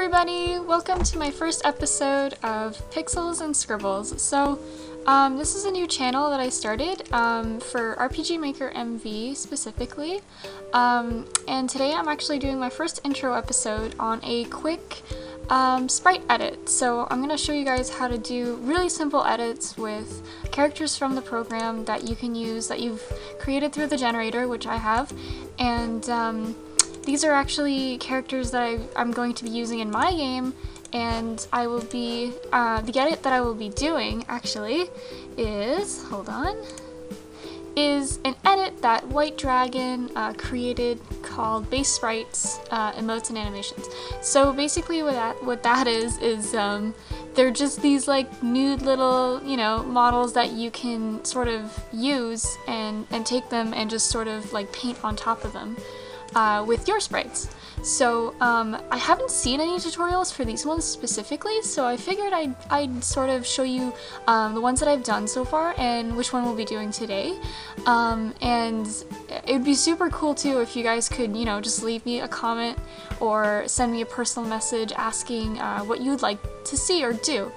everybody! Welcome to my first episode of Pixels and Scribbles. So, this is a new channel that I started for RPG Maker MV specifically. And today I'm actually doing my first intro episode on a quick sprite edit. So I'm going to show you guys how to do really simple edits with characters from the program that you can use, that you've created through the generator, which I have. And these are actually characters that I'm going to be using in my game, and I will be, the edit that I will be doing actually is, is an edit that whtdragon created called Base Sprites, Emotes, and Animations. So basically what that is they're just these like nude little, models that you can sort of use and take them and just sort of like paint on top of them. With your sprites. So I haven't seen any tutorials for these ones specifically, so I figured I'd sort of show you the ones that I've done so far and which one we'll be doing today. And it would be super cool too if you guys could, just leave me a comment or send me a personal message asking what you would like to see or do.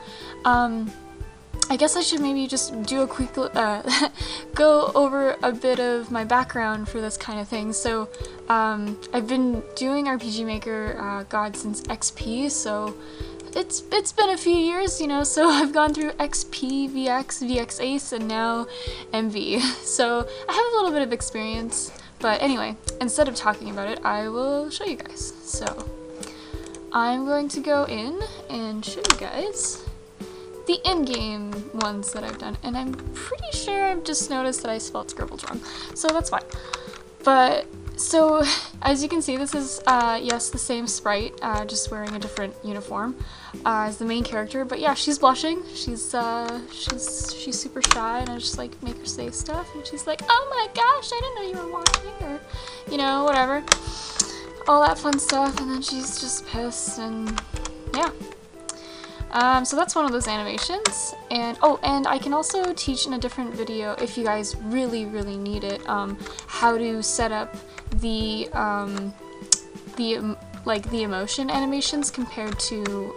I guess I should maybe just do a quick go over a bit of my background for this kind of thing. So I've been doing RPG Maker God since XP, so it's been a few years, so I've gone through XP, VX, VX Ace, and now MV. So I have a little bit of experience, but anyway, instead of talking about it, I will show you guys. So I'm going to go in and show you guys the in-game ones that I've done, and I'm pretty sure I've just noticed that I spelled scribbles wrong, so that's fine. But, so, as you can see, this is, yes, the same sprite, just wearing a different uniform, as the main character, but yeah, she's blushing, she's super shy, and I just, like, make her say stuff, and she's like, oh my gosh, I didn't know you were watching, or, whatever, all that fun stuff, and then she's just pissed, and, yeah. So that's one of those animations, and and I can also teach in a different video, if you guys really need it, how to set up the emotion animations compared to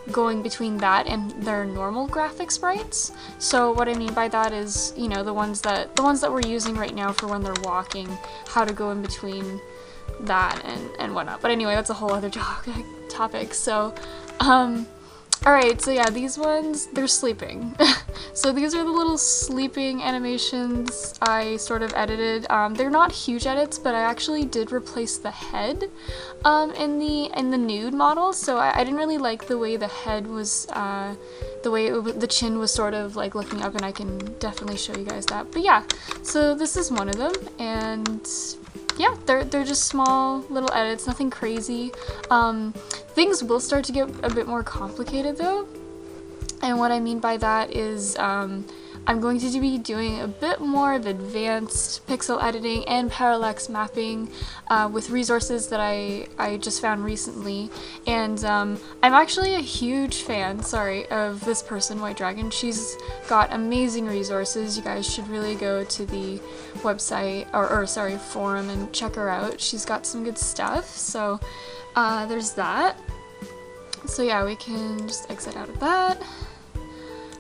going between that and their normal graphic sprites. So what I mean by that is, the ones that we're using right now for when they're walking, how to go in between that and whatnot. But anyway, that's a whole other topic. So alright, so yeah, these ones, they're sleeping. So these are the little sleeping animations I sort of edited. They're not huge edits, but I actually did replace the head in the nude model, so I didn't really like the way the head was, the way the chin was sort of like looking up, and I can definitely show you guys that. But yeah, so this is one of them, and yeah, they're just small little edits, nothing crazy. Things will start to get a bit more complicated though, and what I mean by that is I'm going to be doing a bit more of advanced pixel editing and parallax mapping with resources that I just found recently, and I'm actually a huge fan, of this person, whtdragon. She's got amazing resources. You guys should really go to the website, or forum, and check her out. She's got some good stuff, so there's that. So yeah, we can just exit out of that.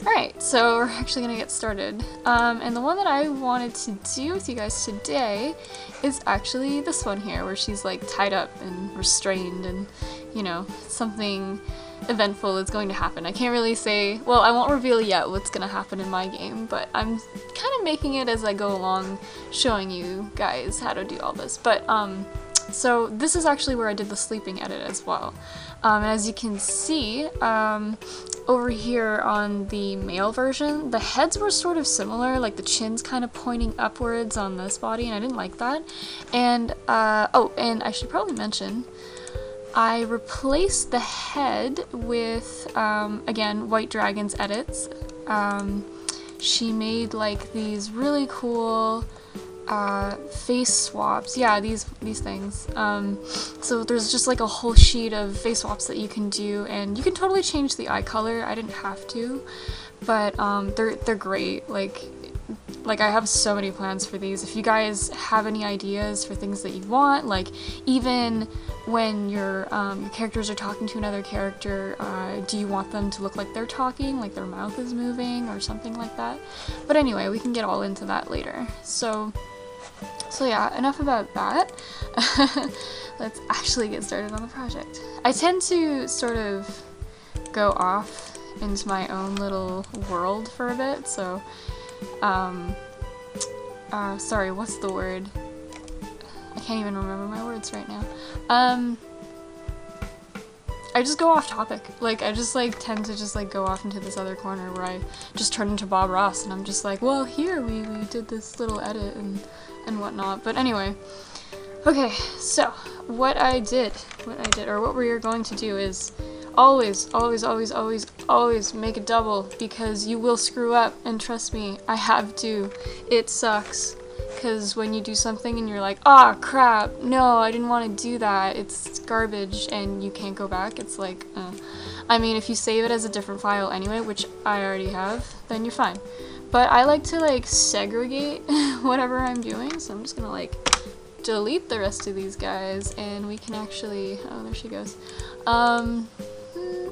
Alright, so we're actually gonna get started. And the one that I wanted to do with you guys today is actually this one here, where she's like tied up and restrained, and something eventful is going to happen. I can't really say, well, I won't reveal yet what's gonna happen in my game, but I'm kind of making it as I go along, showing you guys how to do all this. But so this is actually where I did the sleeping edit as well. And as you can see, over here on the male version, the heads were sort of similar, like the chin's kind of pointing upwards on this body, and I didn't like that. And, and I should probably mention, I replaced the head with, again, whtdragon's edits. She made like these really cool face swaps. Yeah, these things. So there's just like a whole sheet of face swaps that you can do, and you can totally change the eye color. I didn't have to, but they're great. Like, like, I have so many plans for these. If you guys have any ideas for things that you want, like, even when your characters are talking to another character, do you want them to look like they're talking, like their mouth is moving or something like that? But anyway, we can get all into that later. So yeah, enough about that. Let's actually get started on the project. I tend to sort of go off into my own little world for a bit, so sorry, what's the word? I can't even remember my words right now. I just go off topic. Like, I just like tend to just like go off into this other corner where I just turn into Bob Ross and I'm just like, well, here we did this little edit and whatnot. But anyway, okay, so what I did, or what we are going to do is always make a double, because you will screw up, and trust me, I have to. It sucks, because when you do something and you're like, ah, crap, no, I didn't want to do that, it's garbage, and you can't go back, it's like, I mean, if you save it as a different file anyway, which I already have, then you're fine. But I like to, like, segregate whatever I'm doing, so I'm just gonna, like, delete the rest of these guys, and we can actually, oh, there she goes.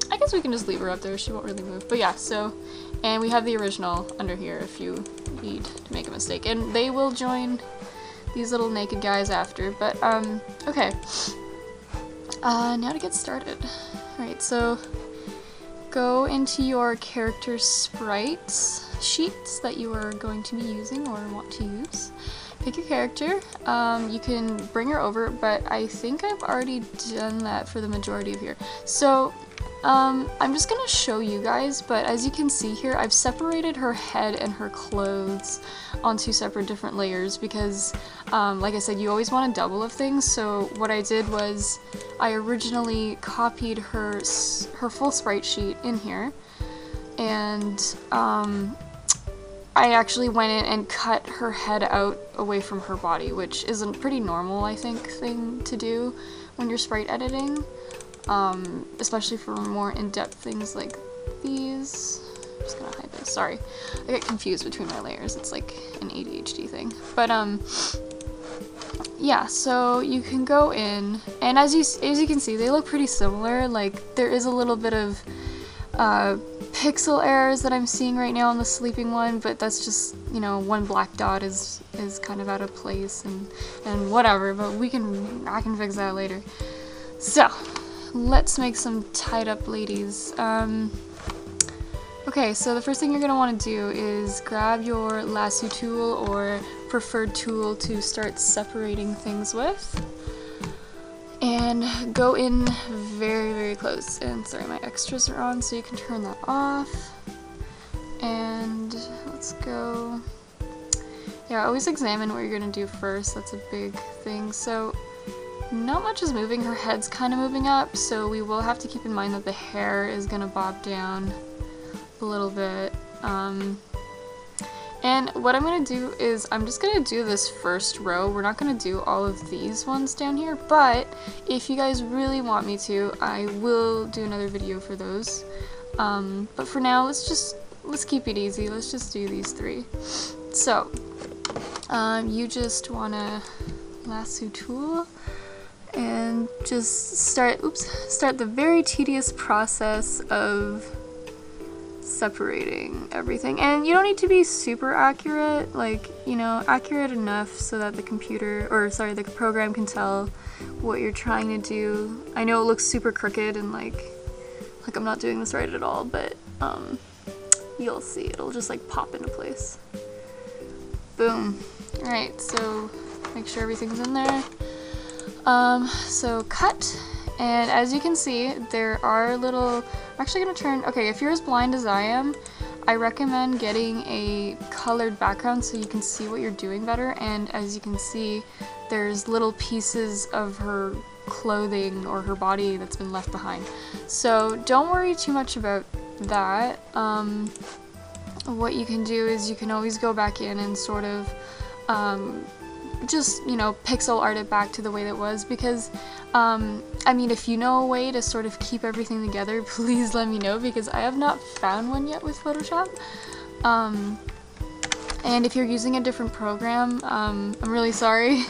I guess we can just leave her up there, she won't really move. But yeah, so, and we have the original under here if you need to make a mistake. And they will join these little naked guys after, but, okay. Now to get started. Alright, so go into your character sprites sheets that you are going to be using or want to use. Pick your character. You can bring her over, but I think I've already done that for the majority of here. So, I'm just gonna show you guys, but as you can see here, I've separated her head and her clothes on two separate different layers because, like I said, you always want a double of things, so what I did was I originally copied her full sprite sheet in here, and, I actually went in and cut her head out away from her body, which is a pretty normal, I think, thing to do when you're sprite editing. Especially for more in-depth things like these. I'm just gonna hide this, sorry. I get confused between my layers, it's like an ADHD thing. But, yeah, so you can go in, and as you can see, they look pretty similar. Like, there is a little bit of, pixel errors that I'm seeing right now on the sleeping one, but that's just, you know, one black dot is kind of out of place and whatever, but I can fix that later. So, let's make some tied up ladies. Okay, so the first thing you're going to want to do is grab your lasso tool or preferred tool to start separating things with. And go in very close. And sorry, my extras are on, so you can turn that off. And let's go. Yeah, always examine what you're going to do first. That's a big thing. So not much is moving, her head's kind of moving up, so we will have to keep in mind that the hair is gonna bob down a little bit. And what I'm gonna do is I'm just gonna do this first row. We're not gonna do all of these ones down here, but if you guys really want me to, I will do another video for those. But for now, let's keep it easy. Let's just do these three. So, you just wanna lasso tool and just start the very tedious process of separating everything. And you don't need to be super accurate, like, you know, accurate enough so that the the program can tell what you're trying to do. I know it looks super crooked and like I'm not doing this right at all, but you'll see, it'll just like pop into place. Boom. Alright, so make sure everything's in there. So cut, and as you can see, there are little, I'm actually gonna turn, okay, if you're as blind as I am, I recommend getting a colored background so you can see what you're doing better, and as you can see, there's little pieces of her clothing or her body that's been left behind. So don't worry too much about that. What you can do is you can always go back in and sort of, just, you know, pixel art it back to the way that was, because, I mean, if you know a way to sort of keep everything together, please let me know, because I have not found one yet with Photoshop. And if you're using a different program, I'm really sorry.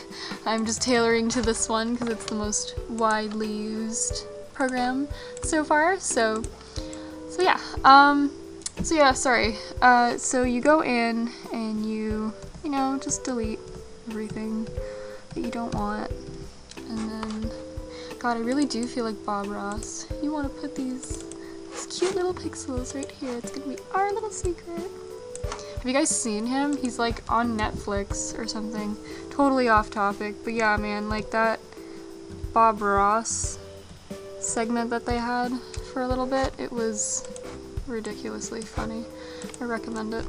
I'm just tailoring to this one because it's the most widely used program so far. So yeah. Sorry. So you go in and you know, just delete everything that you don't want. And then, God, I really do feel like Bob Ross. You want to put these cute little pixels right here. It's gonna be our little secret. Have you guys seen him? He's like on Netflix or something. Totally off topic, but yeah, man, like that Bob Ross segment that they had for a little bit, it was ridiculously funny. I recommend it.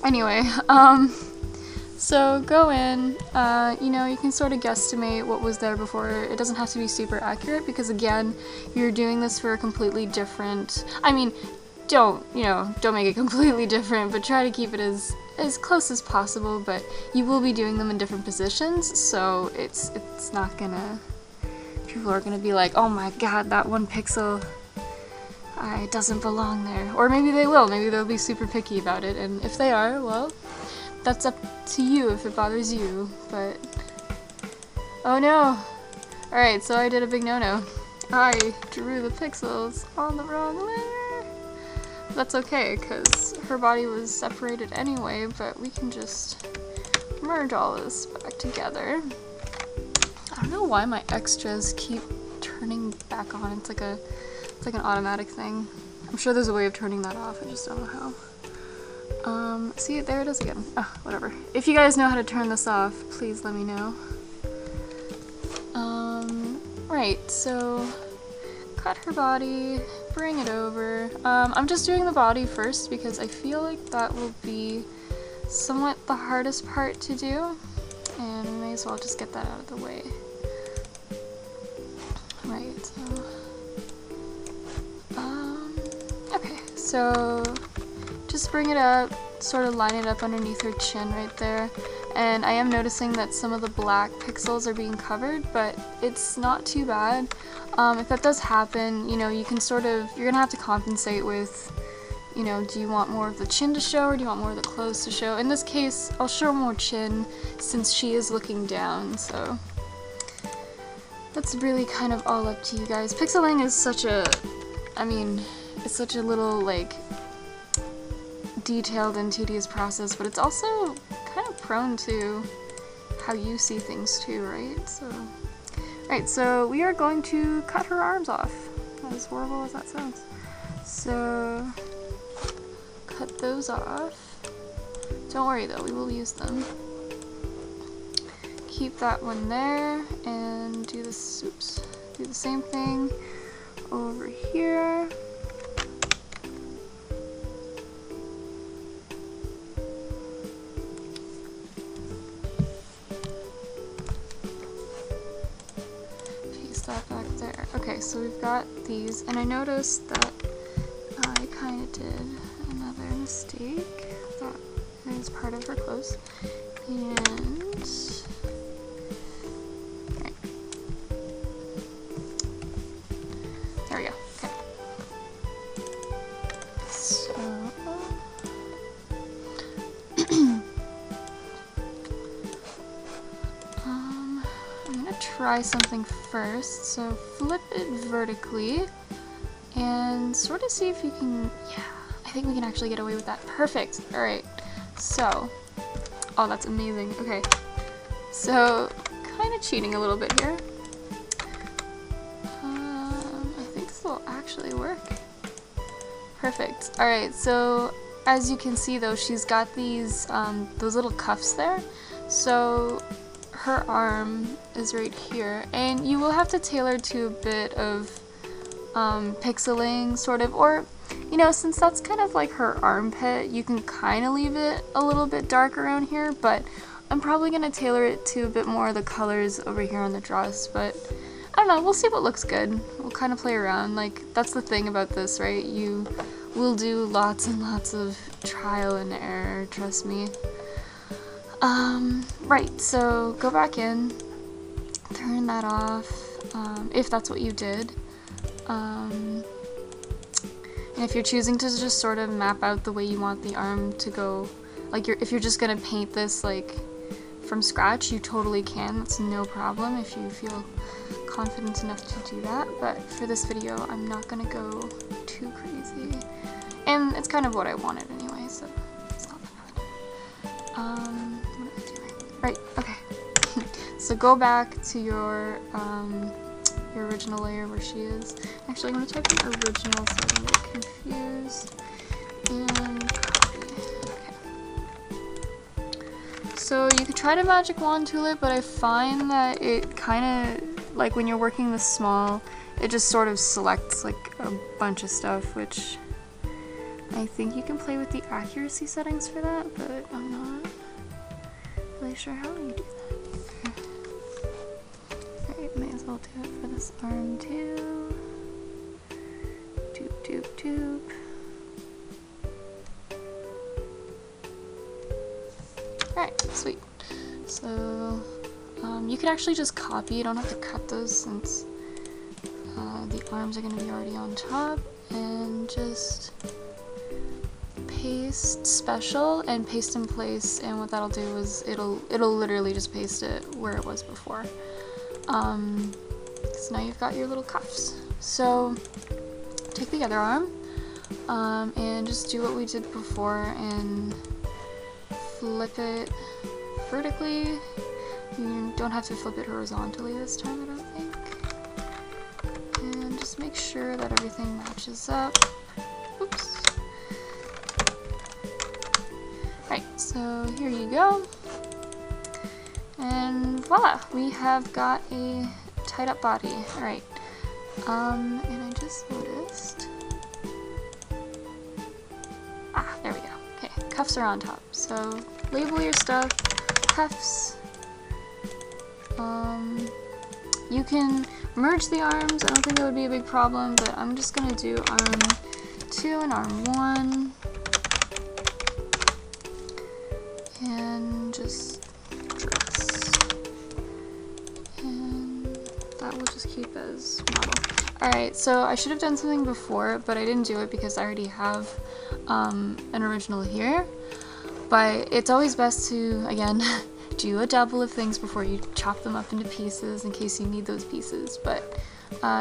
Anyway, so go in, you know, you can sort of guesstimate what was there before. It doesn't have to be super accurate because, again, you're doing this for a completely different, I mean, don't make it completely different, but try to keep it as close as possible, but you will be doing them in different positions, so it's not gonna, people are gonna be like, oh my god, that one pixel, it doesn't belong there. Or maybe they will, maybe they'll be super picky about it, and if they are, well, that's up to you if it bothers you, but... Oh no! Alright, so I did a big no-no. I drew the pixels on the wrong layer! That's okay, because her body was separated anyway, but we can just merge all this back together. I don't know why my extras keep turning back on. It's like an automatic thing. I'm sure there's a way of turning that off, I just don't know how. See, there it is again. Oh, whatever. If you guys know how to turn this off, please let me know. Right, so cut her body, bring it over. I'm just doing the body first because I feel like that will be somewhat the hardest part to do, and we may as well just get that out of the way. Right, so... okay, so just bring it up, sort of line it up underneath her chin right there, and I am noticing that some of the black pixels are being covered, but it's not too bad. If that does happen, you know, you can sort of, you're gonna have to compensate with, you know, do you want more of the chin to show or do you want more of the clothes to show? In this case, I'll show more chin since she is looking down, so that's really kind of all up to you guys. Pixeling is such a, I mean, it's such a little, like, detailed and tedious process, but it's also kind of prone to how you see things too, right? So, right, so we are going to cut her arms off, as horrible as that sounds. So, cut those off. Don't worry though, we will use them. Keep that one there, and do this, oops, do the same thing over here. That back there. Okay, so we've got these, and I noticed that I kind of did another mistake. That is part of her clothes. And right. There we go. Okay. So I'm gonna try something first. So flip it vertically and sort of see if you can, yeah, I think we can actually get away with that. Perfect. Alright, so, oh, that's amazing. Okay, so kind of cheating a little bit here. I think this will actually work. Perfect. Alright, so as you can see though, she's got these, those little cuffs there. So her arm is right here, and you will have to tailor to a bit of pixeling, sort of, or, you know, since that's kind of like her armpit, you can kind of leave it a little bit dark around here, but I'm probably going to tailor it to a bit more of the colors over here on the dress, but I don't know, we'll see what looks good. We'll kind of play around, like, that's the thing about this, right? You will do lots and lots of trial and error, trust me. Right, so go back in, turn that off, if that's what you did. And if you're choosing to just sort of map out the way you want the arm to go like if you're just gonna paint this like from scratch, you totally can. That's no problem if you feel confident enough to do that. But for this video, I'm not gonna go too crazy. And it's kind of what I wanted anyway, so it's not that bad. What am I doing? Right, okay. So go back to your original layer where she is. Actually, I'm gonna type in original so I don't get confused. And copy. Okay. So you could try to magic wand tool it, but I find that it kind of, like when you're working this small, it just sort of selects like a bunch of stuff, which I think you can play with the accuracy settings for that, but I'm not really sure how you do that. Alright, may as well do it for this arm too. Doop, doop, doop. Alright, sweet. So, you could actually just copy, you don't have to cut those since the arms are going to be already on top, and just paste special and paste in place, and what that'll do is it'll literally just paste it where it was before. So now you've got your little cuffs. So take the other arm and just do what we did before and flip it vertically. You don't have to flip it horizontally this time, I don't think. And just make sure that everything matches up. Oops. Right, so here you go. And voila, we have got a tied up body. Alright. And I just noticed. Ah, there we go. Okay, cuffs are on top. So label your stuff, cuffs. You can merge the arms. I don't think that would be a big problem, but I'm just gonna do arm 2 and arm 1. And just dress. And that will just keep as model. Alright, so I should have done something before, but I didn't do it because I already have an original here. But it's always best to, again, do a double of things before you chop them up into pieces in case you need those pieces, but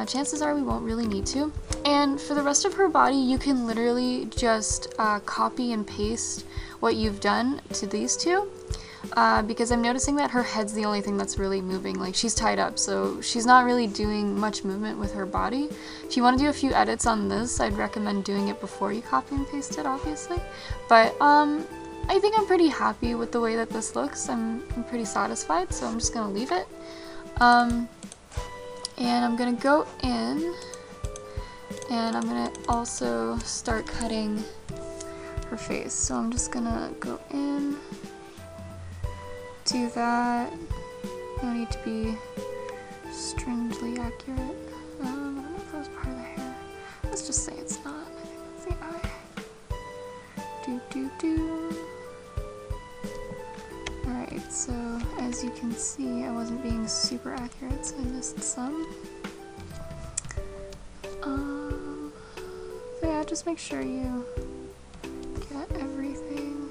chances are we won't really need to. And for the rest of her body, you can literally just copy and paste what you've done to these two, because I'm noticing that her head's the only thing that's really moving. Like, she's tied up, so she's not really doing much movement with her body. If you want to do a few edits on this, I'd recommend doing it before you copy and paste it, obviously. But I think I'm pretty happy with the way that this looks. I'm pretty satisfied, so I'm just gonna leave it. And I'm gonna go in, and I'm gonna also start cutting her face. So I'm just gonna go in, do that. No need to be strangely accurate. I don't know if that was part of the hair. Let's just say it's not. I think that's the eye. Alright, so as you can see, I wasn't being super accurate, so I missed some. So yeah, just make sure you get everything.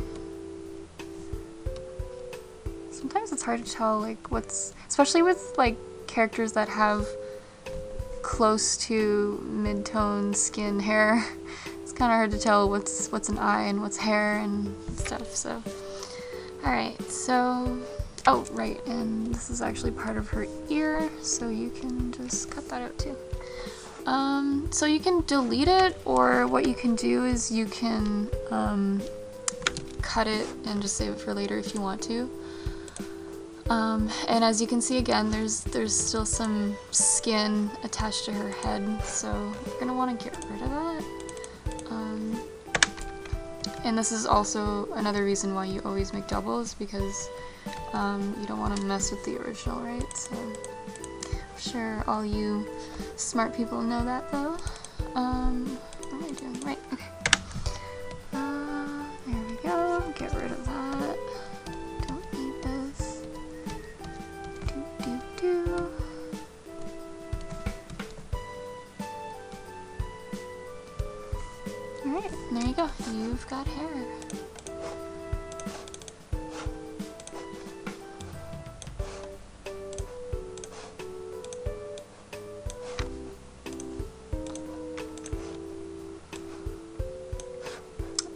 Sometimes it's hard to tell, like, what's, especially with, like, characters that have close to mid-tone skin hair. It's kind of hard to tell what's an eye and what's hair and stuff, so. Alright, so, oh, right, and this is actually part of her ear, so you can just cut that out too. So you can delete it, or what you can do is you can cut it and just save it for later if you want to. And as you can see again, there's still some skin attached to her head, so you're gonna want to get rid of that. And this is also another reason why you always make doubles, because you don't want to mess with the original, right? So I'm sure all you smart people know that, though. What am I doing? Right, okay. There we go. Get rid of that. Don't need this. Alright, there you go. You've got hair.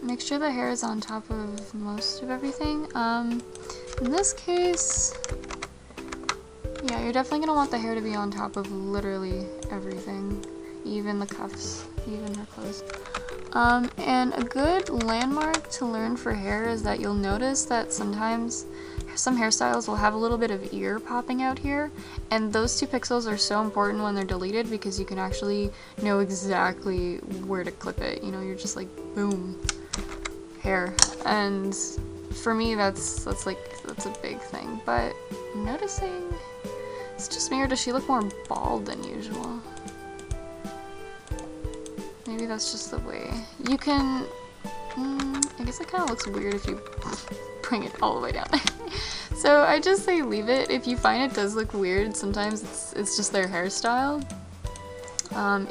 make sure the hair is on top of most of everything. In this case, yeah, you're definitely gonna want the hair to be on top of literally everything, even the cuffs, even her clothes. And a good landmark to learn for hair is that you'll notice that sometimes some hairstyles will have a little bit of ear popping out here, and those 2 pixels are so important when they're deleted because you can actually know exactly where to clip it. You know, you're just like, boom, hair. And for me, that's a big thing. But I'm noticing, it's just me, or does she look more bald than usual? Maybe that's just the way. You can, I guess it kind of looks weird if you bring it all the way down. So I just say leave it. If you find it does look weird, sometimes it's just their hairstyle.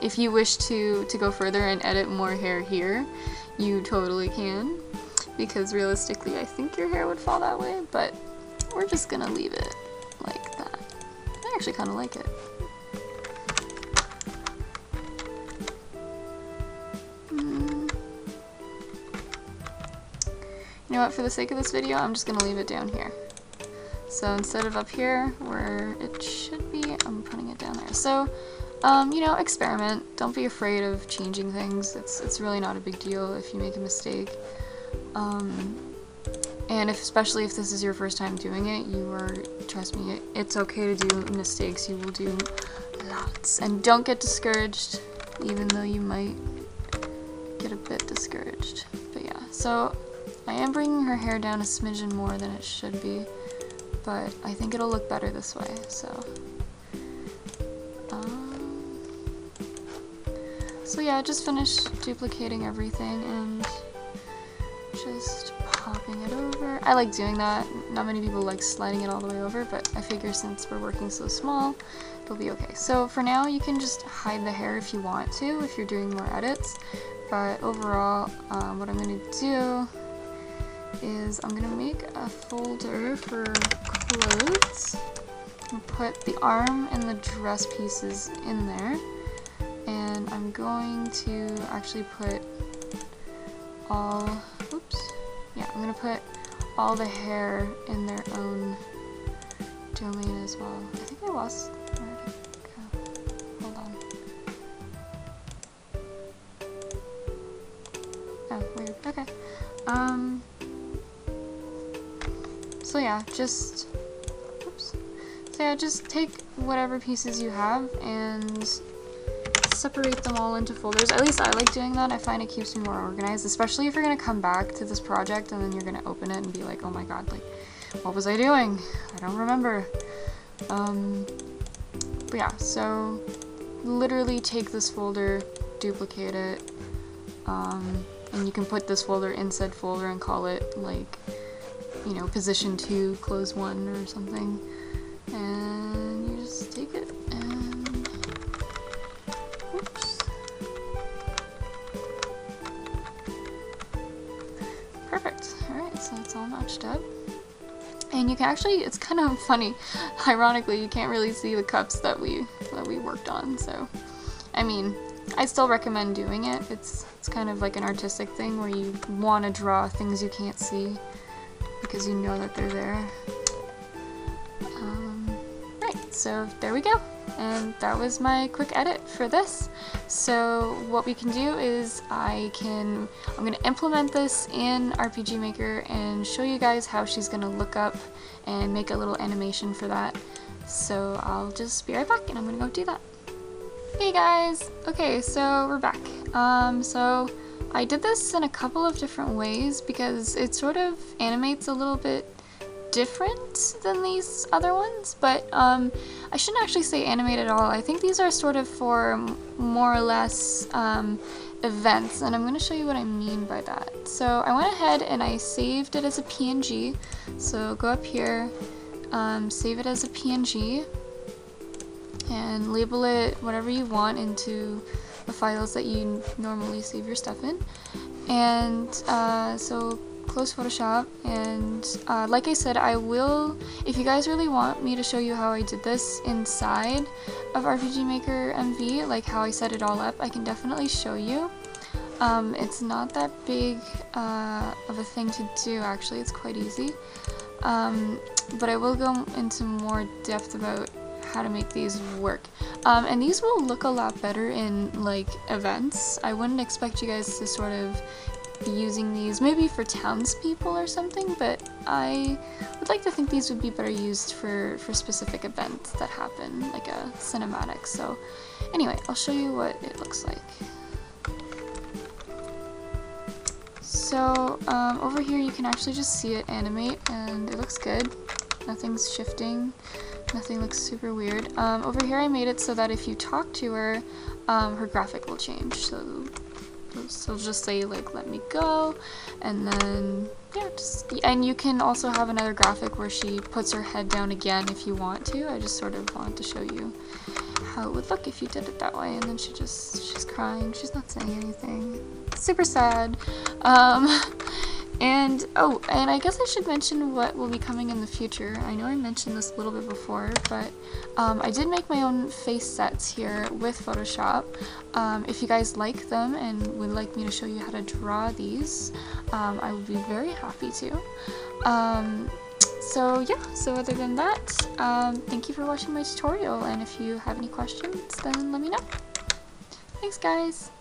If you wish to go further and edit more hair here, you totally can. Because realistically, I think your hair would fall that way, but we're just gonna leave it like that. I actually kind of like it. You know what, for the sake of this video, I'm just gonna leave it down here. So instead of up here, where it should be, I'm putting it down there. So, you know, experiment. Don't be afraid of changing things. It's really not a big deal if you make a mistake. And especially if this is your first time doing it, trust me, it's okay to do mistakes. You will do lots. And don't get discouraged, even though you might get a bit discouraged. But yeah, so I am bringing her hair down a smidgen more than it should be, but I think it'll look better this way, so. So yeah, just finished duplicating everything and just popping it over. I like doing that. Not many people like sliding it all the way over, but I figure since we're working so small, it'll be okay. So for now, you can just hide the hair if you want to, if you're doing more edits. But overall, what I'm gonna do is I'm gonna make a folder for clothes and put the arm and the dress pieces in there, and I'm going to actually put all, I'm gonna put all the hair in their own domain as well. I think I lost, where did it go? Hold on. Oh, weird, okay. So yeah, just take whatever pieces you have and separate them all into folders. At least I like doing that. I find it keeps me more organized, especially if you're gonna come back to this project and then you're gonna open it and be like, oh my god, like, what was I doing? I don't remember. But yeah, so literally take this folder, duplicate it, and you can put this folder in said folder and call it, like, you know, position 2, close 1 or something. And you just take it and, whoops. Perfect. Alright, so it's all notched up. And you can actually, it's kind of funny, ironically, you can't really see the cups that we worked on, so, I mean, I still recommend doing it. It's kind of like an artistic thing where you want to draw things you can't see because you know that they're there. Right, so there we go. And that was my quick edit for this. So what we can do is I'm going to implement this in RPG Maker and show you guys how she's going to look up and make a little animation for that. So I'll just be right back and I'm going to go do that. Hey guys! Okay, so we're back. So I did this in a couple of different ways because it sort of animates a little bit different than these other ones, but I shouldn't actually say animate at all. I think these are sort of for more or less events, and I'm going to show you what I mean by that. So I went ahead and I saved it as a PNG. So go up here, save it as a PNG, and label it whatever you want into the files that you normally save your stuff in. And so close Photoshop, and like I said, I will, if you guys really want me to show you how I did this inside of RPG Maker MV, like how I set it all up, I can definitely show you. It's not that big of a thing to do, actually. It's quite easy. But I will go into more depth about how to make these work. And these will look a lot better in like events. I wouldn't expect you guys to sort of be using these maybe for townspeople or something, but I would like to think these would be better used for specific events that happen, like a cinematic. So anyway, I'll show you what it looks like. So over here you can actually just see it animate and it looks good. Nothing's shifting, nothing looks super weird. Over here I made it so that if you talk to her, her graphic will change. So just say like let me go, and then yeah, and you can also have another graphic where she puts her head down again if you want to. I just sort of wanted to show you how it would look if you did it that way. And then she's crying, she's not saying anything, super sad. And I guess I should mention what will be coming in the future. I know I mentioned this a little bit before, but I did make my own face sets here with Photoshop. If you guys like them and would like me to show you how to draw these, I would be very happy to. So yeah, so other than that, thank you for watching my tutorial, and if you have any questions, then let me know. Thanks guys!